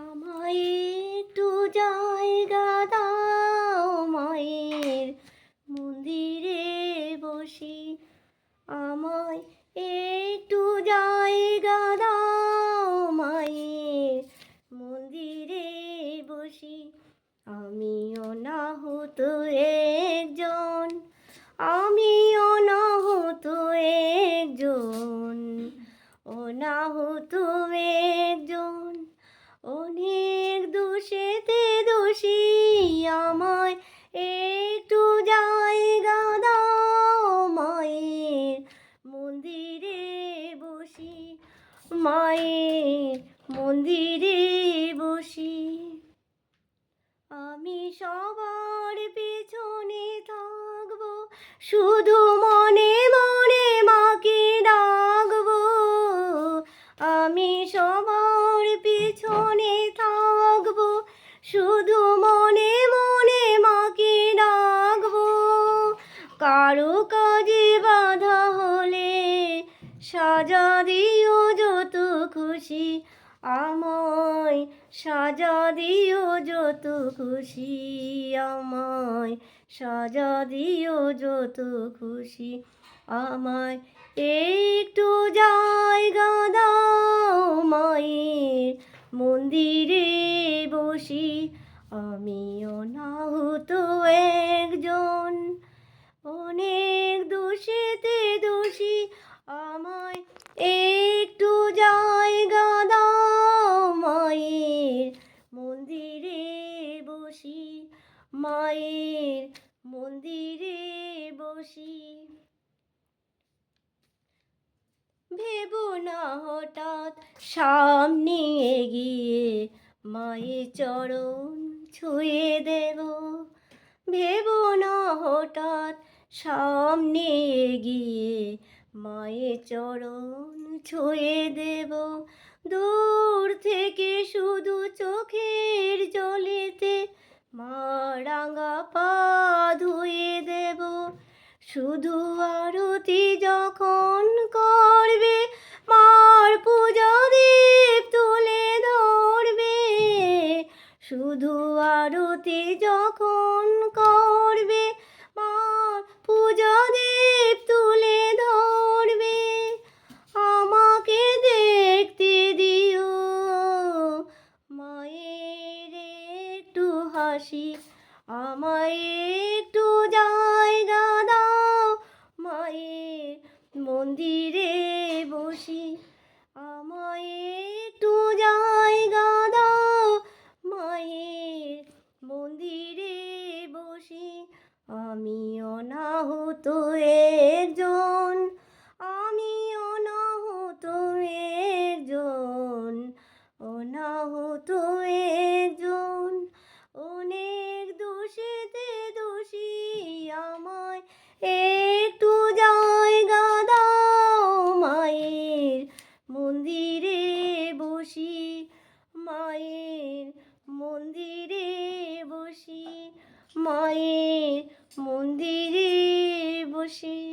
আমায় একটু জায়গা দাও মায়ের মন্দিরে বসি। আমায় একটু জায়গা দাও মায়ের মন্দিরে বসি। আমি অনাহত একজন, আমি অনাহত একজন, অনাহত একজন, অনেক দোষেতে দোষী। আমায় একটু জায়গা দাও মায়ের মন্দিরে বসি, মায়ের মন্দিরে বসি। আমি সবার পেছনে থাকবো, শুধু মনে মনে মাকে ডাকবো। আমি সবার পেছনে থাকবো, শুধু মনে মনে মাকে ডাকবো। কারো কাজে বাধা হলে সাজা দিও যত খুশি। আমায় সাজা দিও যত খুশি, আমায় সাজা দিও যত খুশি। আমায় একটু জায়গা দাও মায়ের মন্দিরে বসি। আমি অনাহত একজন, অনেক দোষেতে দোষী। আমায় একটু জায়গা দাও মায়ের মন্দিরে বসি, মায়ের মন্দিরে বসি। ভেবো না হঠাৎ সামনে এগিয়ে মায়ের চরণ ছুঁয়ে দেব। ভেবো না হঠাৎ সামনে এগিয়ে মায়ের চরণ ছুঁয়ে দেব। দূর থেকে শুধু চোখের জলেতে মা রাঙা পা ধুয়ে দেব। শুধু আরতি যখন করবে মার পূজা দীপ তুলে ধরবে। শুধু আরতি যখন করবে মার পূজা দীপ তুলে ধরবে। আমাকে দেখতে দিও মায়ের একটু হাসি। আমায় একটু জায়গা দাও মায়ের মন্দিরে বসি। আমায় একটু জায়গা দাও মায়ের মন্দিরে বসি। আমি অনাহত একজন, আমি অনাহত একজন, অনাহত একজন, অনেক দোষেতে দোষী। আমায় একটু জায়গা দাও মায়ের মন্দিরে বসি, মায়ের মন্দিরে বসি, মায়ের মন্দিরে বসি।